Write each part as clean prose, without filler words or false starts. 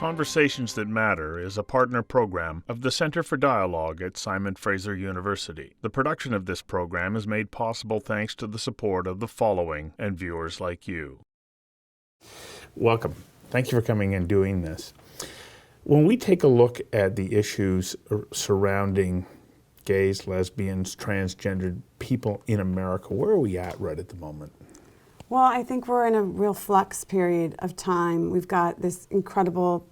Conversations That Matter is a partner program of the Center for Dialogue at Simon Fraser University. The production of this program is made possible thanks to the support of the following and viewers like you. Welcome. Thank you for coming and doing this. When we take a look at the issues surrounding gays, lesbians, transgendered people in America, where are we at right at the moment? Well, I think we're in a real flux period of time. We've got this incredible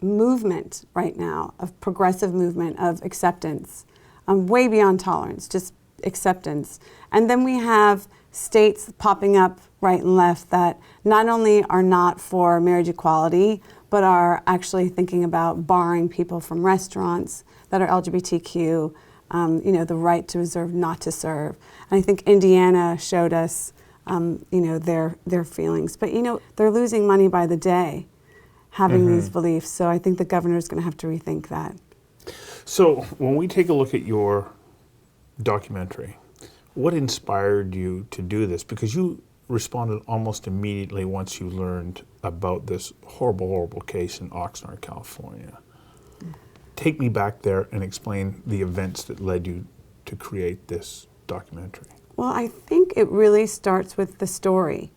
movement right now, of progressive movement of acceptance, way beyond tolerance, just acceptance. And then we have states popping up right and left that not only are not for marriage equality, but are actually thinking about barring people from restaurants that are LGBTQ, the right to reserve, not to serve. And I think Indiana showed us, their feelings. But, they're losing money by the day having these beliefs. So I think the governor's going to have to rethink that. So when we take a look at your documentary, what inspired you to do this? Because you responded almost immediately once you learned about this horrible, horrible case in Oxnard, California. Take me back there and explain the events that led you to create this documentary. Well, I think it really starts with the story.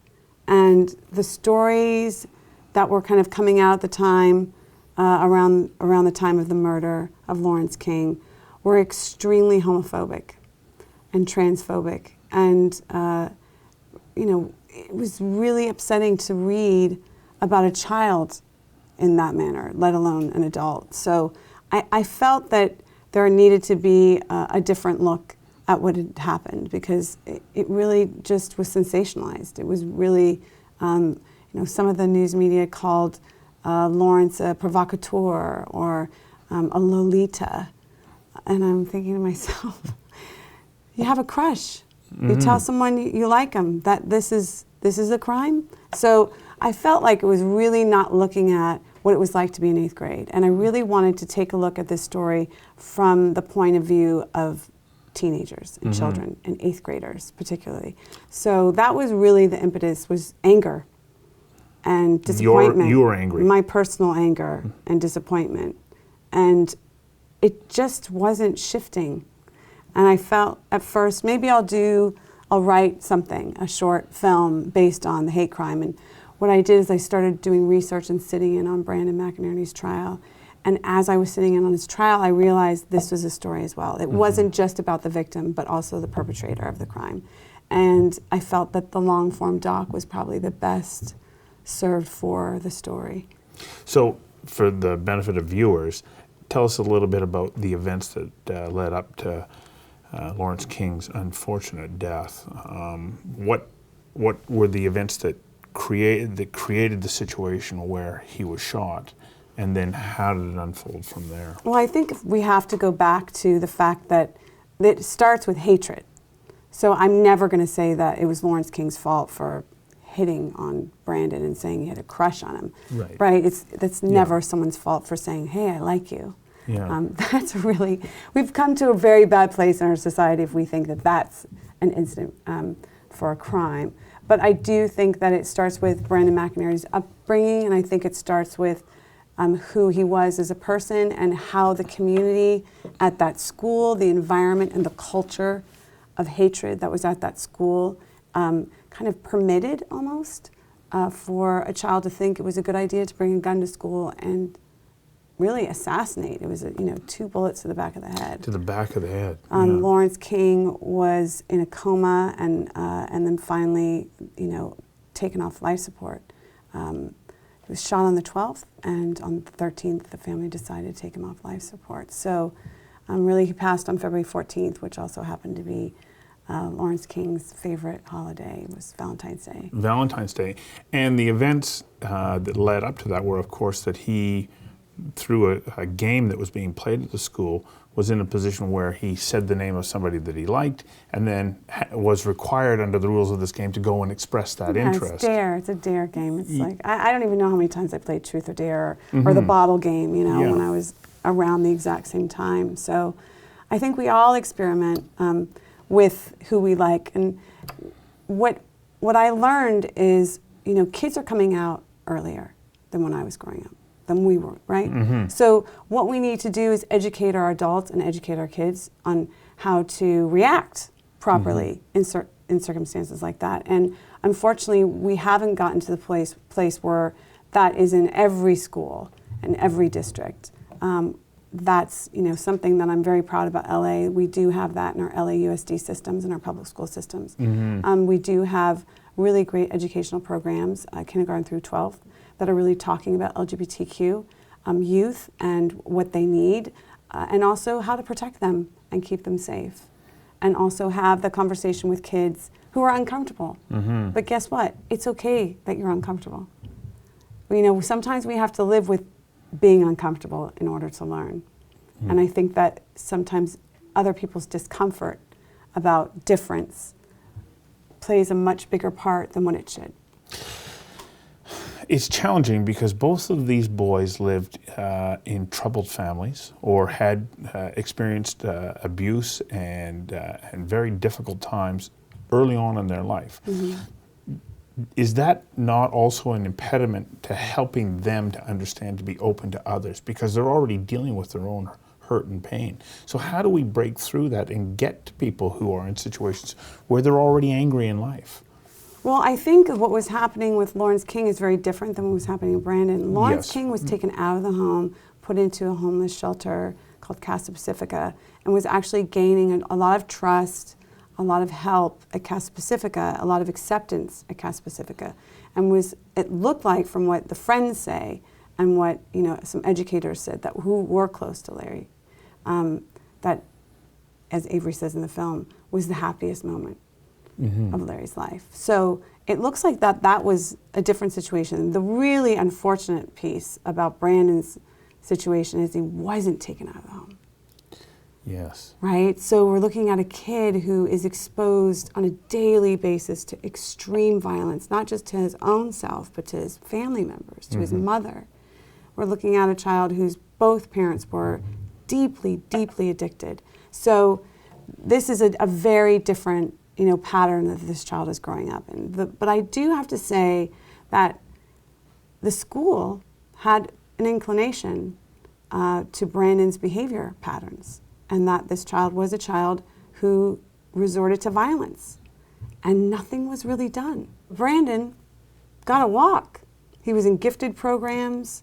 And the stories that were kind of coming out at the time, around the time of the murder of Lawrence King, were extremely homophobic and transphobic. And, it was really upsetting to read about a child in that manner, let alone an adult. So I felt that there needed to be a different look at what had happened, because it really just was sensationalized. It was really, some of the news media called Lawrence a provocateur or a Lolita. And I'm thinking to myself, you have a crush. You tell someone you like them that this is a crime. So I felt like it was really not looking at what it was like to be in 8th grade. And I really wanted to take a look at this story from the point of view of teenagers and children and 8th graders particularly. So that was really the impetus, was anger and disappointment. You were angry. My personal anger and disappointment. And it just wasn't shifting. And I felt at first, maybe I'll write something, a short film based on the hate crime. And what I did is I started doing research and sitting in on Brandon McInerney's trial. And as I was sitting in on his trial, I realized this was a story as well. It wasn't just about the victim, but also the perpetrator of the crime. And I felt that the long form doc was probably the best served for the story. So for the benefit of viewers, tell us a little bit about the events that led up to Lawrence King's unfortunate death. What were the events that created the situation where he was shot, and then how did it unfold from there? Well, I think we have to go back to the fact that it starts with hatred. So I'm never going to say that it was Lawrence King's fault for hitting on Brandon and saying he had a crush on him. Right? That's never someone's fault for saying, hey, I like you. Yeah. We've come to a very bad place in our society if we think that that's an incident for a crime. But I do think that it starts with Brandon McInerney's upbringing, and I think it starts with who he was as a person and how the community at that school, the environment and the culture of hatred that was at that school kind of permitted almost for a child to think it was a good idea to bring a gun to school and really assassinate. It was, 2 bullets to the back of the head. To the back of the head. Lawrence King was in a coma and then finally, taken off life support. He was shot on the 12th, and on the 13th, the family decided to take him off life support. So really he passed on February 14th, which also happened to be Lawrence King's favorite holiday, was Valentine's Day. Valentine's Day. And the events that led up to that were, of course, that he, through a game that was being played at the school, was in a position where he said the name of somebody that he liked, and then was required under the rules of this game to go and express that interest. It's dare. It's a dare game. It's like, I don't even know how many times I played Truth or Dare or the bottle game, when I was around the exact same time. So I think we all experiment with who we like. And what I learned is, kids are coming out earlier. than when I was growing up, than we were, right? So what we need to do is educate our adults and educate our kids on how to react properly in circumstances like that. And unfortunately, we haven't gotten to the place where that is in every school and every district. That's something that I'm very proud about LA. We do have that in our LAUSD systems and our public school systems. We do have really great educational programs, kindergarten through 12th, that are really talking about LGBTQ youth and what they need, and also how to protect them and keep them safe. And also have the conversation with kids who are uncomfortable. But guess what? It's okay that you're uncomfortable. Sometimes we have to live with being uncomfortable in order to learn. And I think that sometimes other people's discomfort about difference plays a much bigger part than what it should. It's challenging because both of these boys lived in troubled families or had experienced abuse and very difficult times early on in their life. Is that not also an impediment to helping them to understand, to be open to others, because they're already dealing with their own hurt and pain? So how do we break through that and get to people who are in situations where they're already angry in life? Well, I think what was happening with Lawrence King is very different than what was happening with Brandon. Lawrence King was taken out of the home, put into a homeless shelter called Casa Pacifica, and was actually gaining a lot of trust, a lot of help at Casa Pacifica, a lot of acceptance at Casa Pacifica, and it looked like, from what the friends say and what some educators said who were close to Larry, that, as Avery says in the film, was the happiest moment of Larry's life. So it looks like that was a different situation. The really unfortunate piece about Brandon's situation is he wasn't taken out of the home. Yes. Right? So we're looking at a kid who is exposed on a daily basis to extreme violence, not just to his own self, but to his family members, to his mother. We're looking at a child whose both parents were deeply, deeply addicted. So this is a very different pattern that this child is growing up in. But I do have to say that the school had an inclination to Brandon's behavior patterns, and that this child was a child who resorted to violence, and nothing was really done. Brandon got a walk. He was in gifted programs.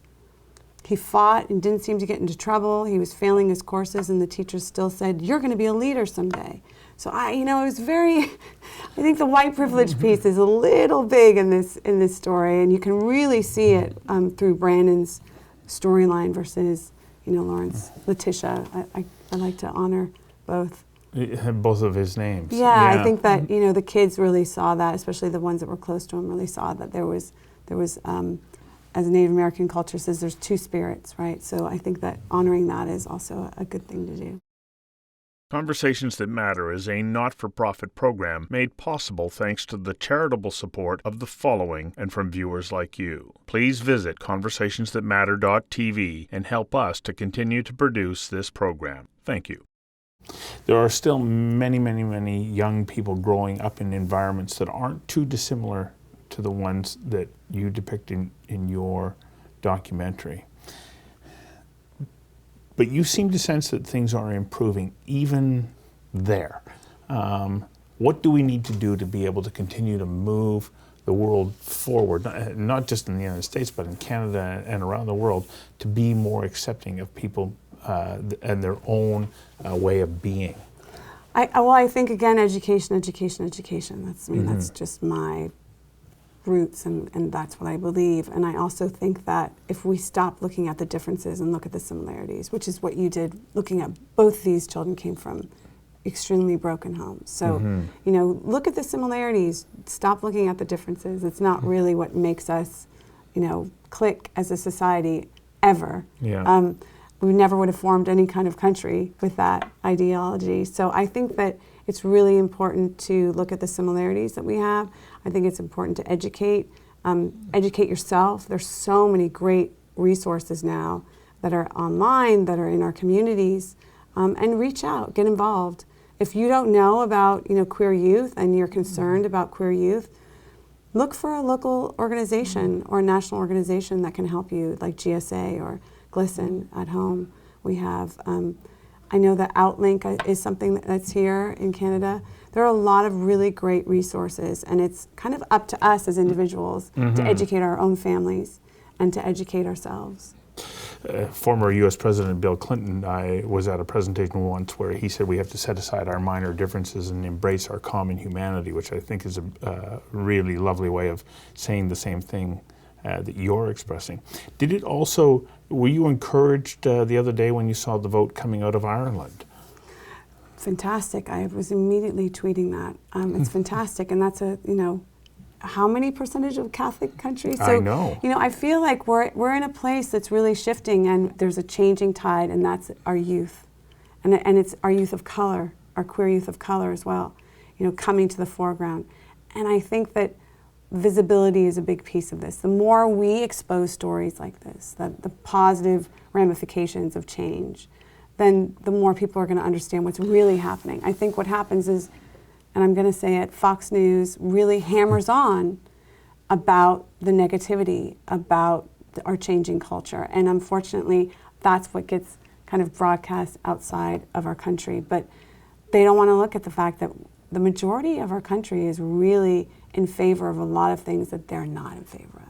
He fought and didn't seem to get into trouble. He was failing his courses, and the teachers still said, "You're going to be a leader someday." So it was very, I think the white privilege piece is a little big in this story, and you can really see it through Brandon's storyline versus, Lawrence, Letitia. I like to honor both. Both of his names. Yeah, I think that, the kids really saw that, especially the ones that were close to him, really saw that there was, as a Native American culture says, there's two spirits, right? So I think that honoring that is also a good thing to do. Conversations That Matter is a not-for-profit program made possible thanks to the charitable support of the following and from viewers like you. Please visit conversationsthatmatter.tv and help us to continue to produce this program. Thank you. There are still many, many, many young people growing up in environments that aren't too dissimilar to the ones that you depict in your documentary. But you seem to sense that things are improving even there. What do we need to do to be able to continue to move the world forward, not just in the United States, but in Canada and around the world, to be more accepting of people and their own way of being? I think, again, education. That's just my roots, and that's what I believe. And I also think that if we stop looking at the differences and look at the similarities, which is what you did, looking at both these children came from extremely broken homes. So, look at the similarities, stop looking at the differences. It's not really what makes us, click as a society ever. Yeah. We never would have formed any kind of country with that ideology. So I think that it's really important to look at the similarities that we have. I think it's important to educate yourself. There's so many great resources now that are online, that are in our communities, and reach out, get involved. If you don't know about queer youth and you're concerned about queer youth, look for a local organization or a national organization that can help you, like GSA or Glisten at home. We have, I know that Outlink is something that's here in Canada. There are a lot of really great resources, and it's kind of up to us as individuals to educate our own families and to educate ourselves. Former U.S. President Bill Clinton, I was at a presentation once where he said we have to set aside our minor differences and embrace our common humanity, which I think is a really lovely way of saying the same thing that you're expressing. Did it also, were you encouraged the other day when you saw the vote coming out of Ireland? Fantastic. I was immediately tweeting that. It's fantastic, and that's how many percentage of Catholic countries? So, I know. I feel like we're in a place that's really shifting, and there's a changing tide, and that's our youth, and it's our youth of color, our queer youth of color as well, coming to the foreground. And I think that visibility is a big piece of this. The more we expose stories like this, the positive ramifications of change, then the more people are going to understand what's really happening. I think what happens is, and I'm going to say it, Fox News really hammers on about the negativity, about our changing culture. And unfortunately, that's what gets kind of broadcast outside of our country. But they don't want to look at the fact that the majority of our country is really in favor of a lot of things that they're not in favor of.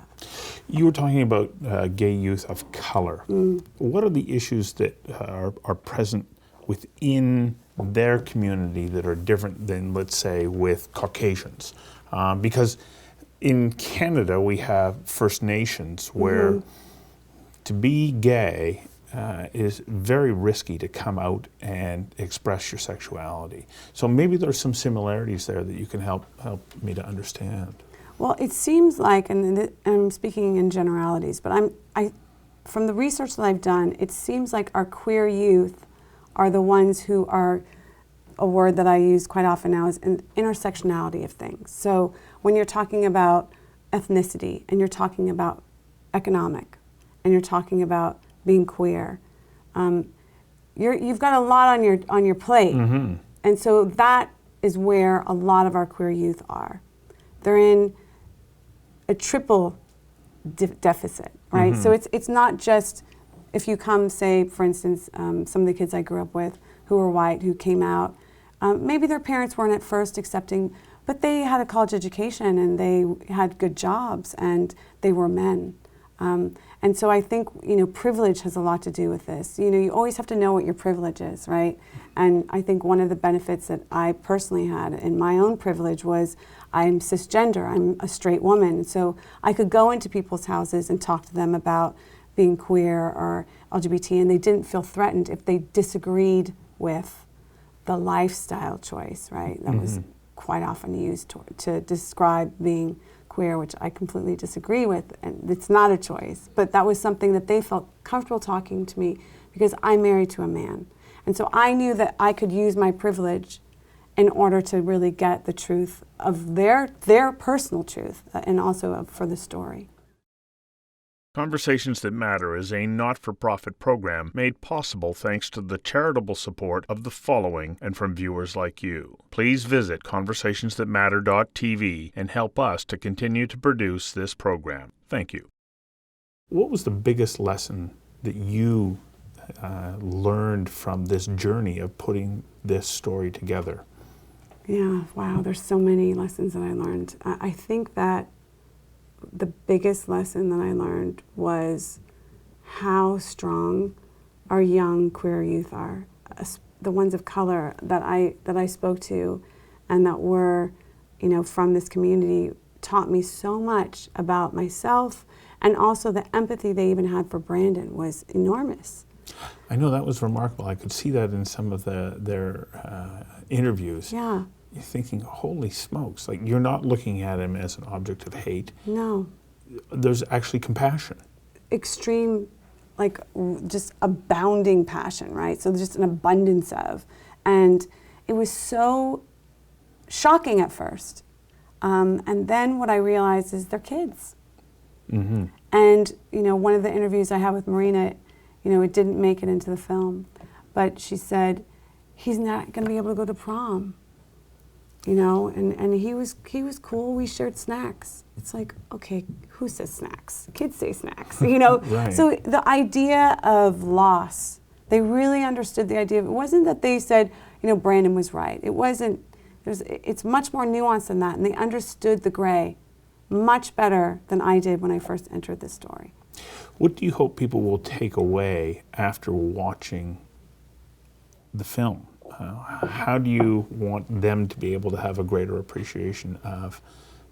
You were talking about gay youth of color. What are the issues that are present within their community that are different than, let's say, with Caucasians? Because in Canada, we have First Nations where to be gay is very risky to come out and express your sexuality. So maybe there's some similarities there that you can help me to understand. Well, it seems like, and I'm speaking in generalities, but from the research that I've done, it seems like our queer youth are the ones who are, a word that I use quite often now is intersectionality of things. So when you're talking about ethnicity, and you're talking about economic, and you're talking about being queer, you've got a lot on your plate. And so that is where a lot of our queer youth are. They're in a triple deficit, right? So it's not just, if you come, say, for instance, some of the kids I grew up with who were white, who came out, maybe their parents weren't at first accepting, but they had a college education and they had good jobs and they were men. And so I think, privilege has a lot to do with this. You always have to know what your privilege is, right? And I think one of the benefits that I personally had in my own privilege was I'm cisgender, I'm a straight woman. So I could go into people's houses and talk to them about being queer or LGBT, and they didn't feel threatened if they disagreed with the lifestyle choice, right? That was quite often used to describe being queer, which I completely disagree with, and it's not a choice. But that was something that they felt comfortable talking to me because I'm married to a man. And so I knew that I could use my privilege in order to really get the truth of their personal truth and also for the story. Conversations That Matter is a not-for-profit program made possible thanks to the charitable support of the following and from viewers like you. Please visit conversationsthatmatter.tv and help us to continue to produce this program. Thank you. What was the biggest lesson that you learned from this journey of putting this story together? Yeah, wow, there's so many lessons that I learned. I think that the biggest lesson that I learned was how strong our young queer youth are, the ones of color that I spoke to and that were, from this community, taught me so much about myself, and also the empathy they even had for Brandon was enormous. I know that was remarkable. I could see that in some of their interviews. Yeah. You're thinking, holy smokes, like you're not looking at him as an object of hate. No. There's actually compassion. Extreme, like just abounding passion, right? So there's just an abundance of. And it was so shocking at first. And then what I realized is they're kids. And, one of the interviews I had with Marina, it didn't make it into the film, but she said, he's not going to be able to go to prom. you know, and he was cool. We shared snacks. It's like, okay, who says snacks? Kids say snacks, you know. Right. So the idea of loss, they really understood the idea. It wasn't that they said, you know, Brandon was right. It wasn't. It's much more nuanced than that, and they understood the gray much better than I did when I first entered this story. What do you hope people will take away after watching the film? How do you want them to be able to have a greater appreciation of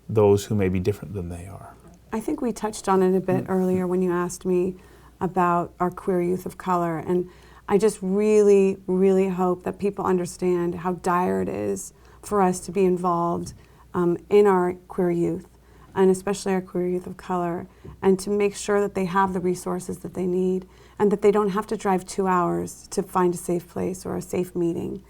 those who may be different than they are? I think we touched on it a bit earlier when you asked me about our queer youth of color, and I just really, really hope that people understand how dire it is for us to be involved in our queer youth, and especially our queer youth of color, and to make sure that they have the resources that they need and that they don't have to drive 2 hours to find a safe place or a safe meeting.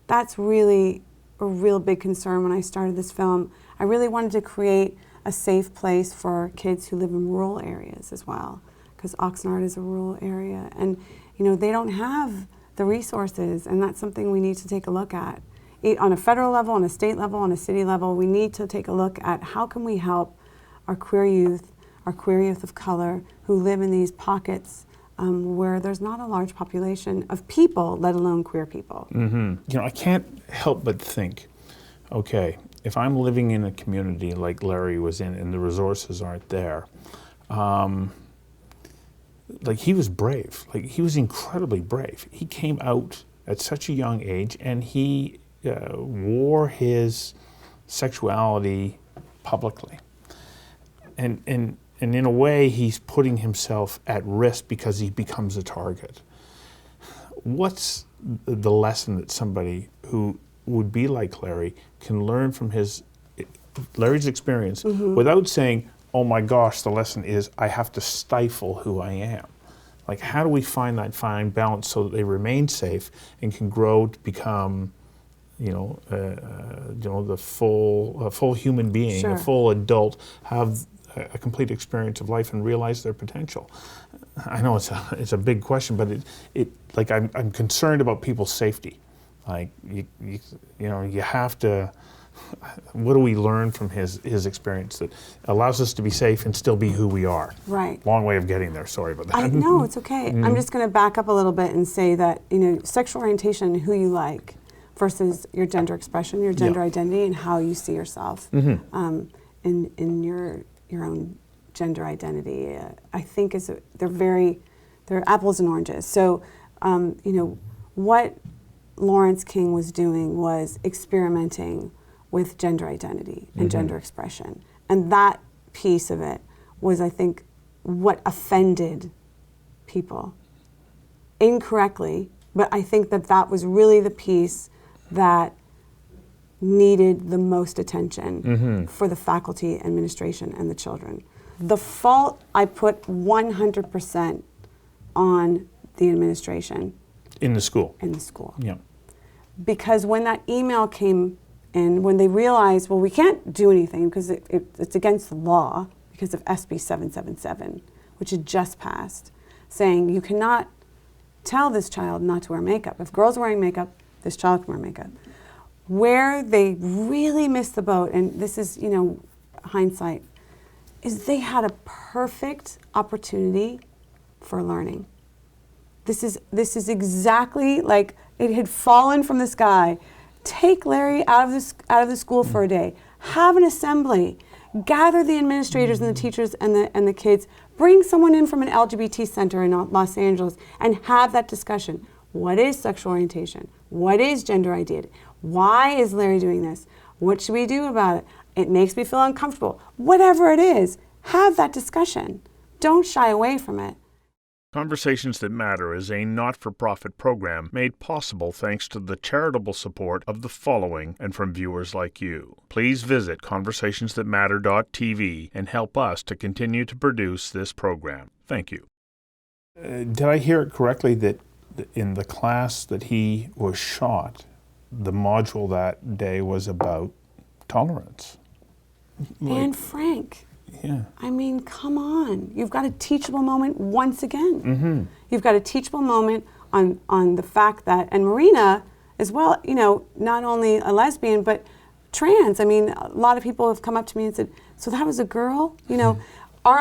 That's really a real big concern when I started this film. I really wanted to create a safe place for kids who live in rural areas as well, because Oxnard is a rural area, and you know, they don't have the resources, and that's something we need to take a look at. On a federal level, on a state level, on a city level, we need to take a look at how can we help our queer youth of color who live in these pockets where there's not a large population of people, let alone queer people. Mm-hmm. You know, I can't help but think, okay, if I'm living in a community like Larry was in and the resources aren't there, like he was brave, like he was incredibly brave. He came out at such a young age and he wore his sexuality publicly. And in a way, he's putting himself at risk because he becomes a target. What's the lesson that somebody who would be like Larry can learn from Larry's experience without saying, oh my gosh, the lesson is I have to stifle who I am? Like, how do we find that fine balance so that they remain safe and can grow to become the full human being, Sure. a full adult, have a complete experience of life and realize their potential? I know it's a big question, but I'm concerned about people's safety. Like you have to. What do we learn from his experience that allows us to be safe and still be who we are? Right. Long way of getting there. Sorry about that. No, it's okay. I'm just going to back up a little bit and say that sexual orientation, who you like, versus your gender expression, your gender identity, and how you see yourself in your own gender identity. I think they're apples and oranges. So, what Lawrence King was doing was experimenting with gender identity and gender expression, and that piece of it was, I think, what offended people incorrectly. But I think that was really the piece that needed the most attention for the faculty, administration, and the children. The fault I put 100% on the administration. In the school. In the school. Yeah. Because when that email came in, when they realized, well, we can't do anything because it's against the law because of SB 777, which had just passed, saying you cannot tell this child not to wear makeup. If girls are wearing makeup, this child can wear makeup. Where they really missed the boat, and this is, hindsight, is they had a perfect opportunity for learning. This is exactly like it had fallen from the sky. Take Larry out of the school for a day. Have an assembly. Gather the administrators and the teachers and the kids. Bring someone in from an LGBT center in Los Angeles and have that discussion. What is sexual orientation? What is gender identity? Why is Larry doing this? What should we do about it? It makes me feel uncomfortable. Whatever it is, have that discussion. Don't shy away from it. Conversations That Matter is a not-for-profit program made possible thanks to the charitable support of the following and from viewers like you. Please visit conversationsthatmatter.tv and help us to continue to produce this program. Thank you. Did I hear it correctly that in the class that he was shot, the module that day was about tolerance? And Frank. Yeah. I mean, come on. You've got a teachable moment once again. You've got a teachable moment on the fact that, and Marina as well, you know, not only a lesbian, but trans. I mean, a lot of people have come up to me and said, so that was a girl? You know, our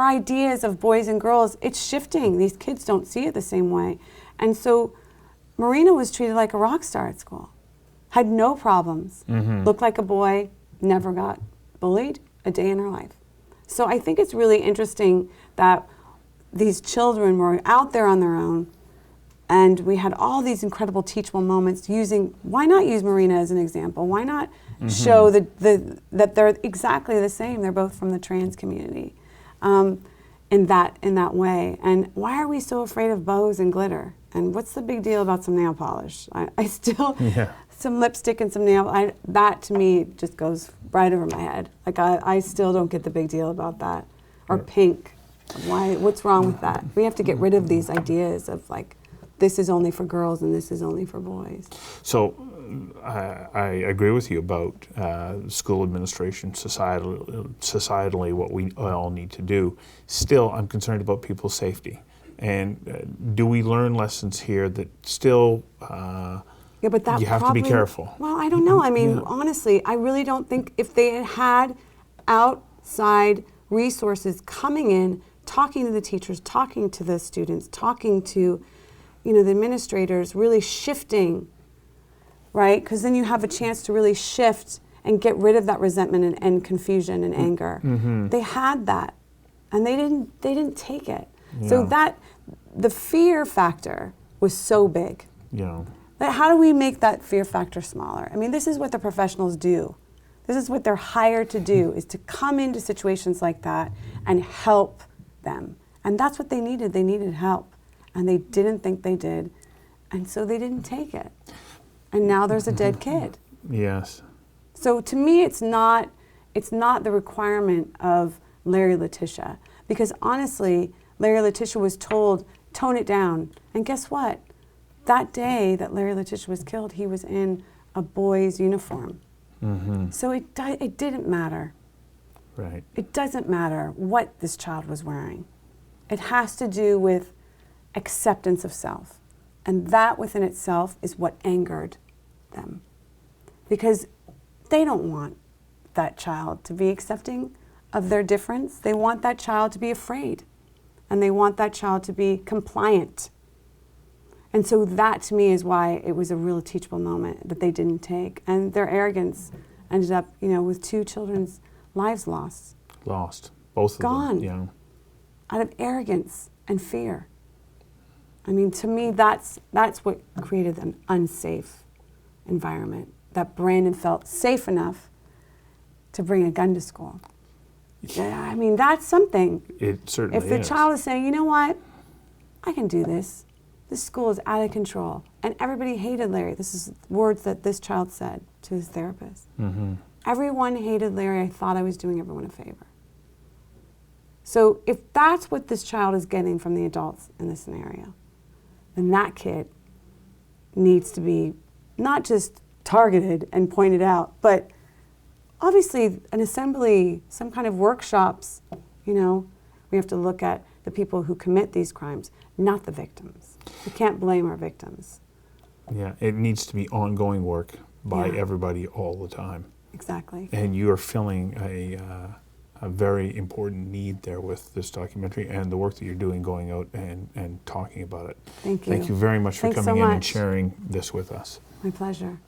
ideas of boys and girls, it's shifting. These kids don't see it the same way. And so Marina was treated like a rock star at school, had no problems, looked like a boy, never got bullied a day in her life. So I think it's really interesting that these children were out there on their own, and we had all these incredible teachable moments using, why not use Marina as an example? Why not show that they're exactly the same? They're both from the trans community in that way. And why are we so afraid of bows and glitter? And what's the big deal about some nail polish? I still, some lipstick and some nail, that to me just goes right over my head. Like I still don't get the big deal about that. Or pink. Why? What's wrong with that? We have to get rid of these ideas of like, this is only for girls and this is only for boys. So I agree with you about school administration, societally what we all need to do. Still, I'm concerned about people's safety. And do we learn lessons here that still yeah, but that you have to be careful? Well, I don't know. I mean, honestly, I really don't think if they had outside resources coming in, talking to the teachers, talking to the students, talking to, you know, the administrators, really shifting, right? Because then you have a chance to really shift and get rid of that resentment and confusion and anger. They had that, and they didn't take it. So that the fear factor was so big. Yeah. How do we make that fear factor smaller? I mean, this is what the professionals do. This is what they're hired to do, is to come into situations like that and help them. And that's what they needed. They needed help. And they didn't think they did. And so they didn't take it. And now there's a dead kid. Yes. So to me, it's not the requirement of Larry Letitia. Because honestly, Larry Letitia was told, tone it down. And guess what? That day that Larry Letitia was killed, he was in a boy's uniform. So it didn't matter. Right. It doesn't matter what this child was wearing. It has to do with acceptance of self. And that within itself is what angered them. Because they don't want that child to be accepting of their difference. They want that child to be afraid. And they want that child to be compliant. And so that to me is why it was a real teachable moment that they didn't take. And their arrogance ended up, you know, with 2 children's lives lost. Lost. Both of Gone. them. Yeah. Out of arrogance and fear. I mean, to me, that's what created an unsafe environment. That Brandon felt safe enough to bring a gun to school. Yeah, I mean, that's something. It certainly is. If the child is saying, you know what, I can do this. This school is out of control. And everybody hated Larry. This is words that this child said to his therapist. Everyone hated Larry. I thought I was doing everyone a favor. So if that's what this child is getting from the adults in this scenario, then that kid needs to be not just targeted and pointed out, but obviously an assembly, some kind of workshops, you know, we have to look at the people who commit these crimes, not the victims. We can't blame our victims. Yeah, it needs to be ongoing work by everybody all the time. Exactly. And you are filling a very important need there with this documentary and the work that you're doing going out and talking about it. Thank you. Thank you very much for Thanks coming so in and much. sharing this with us. My pleasure.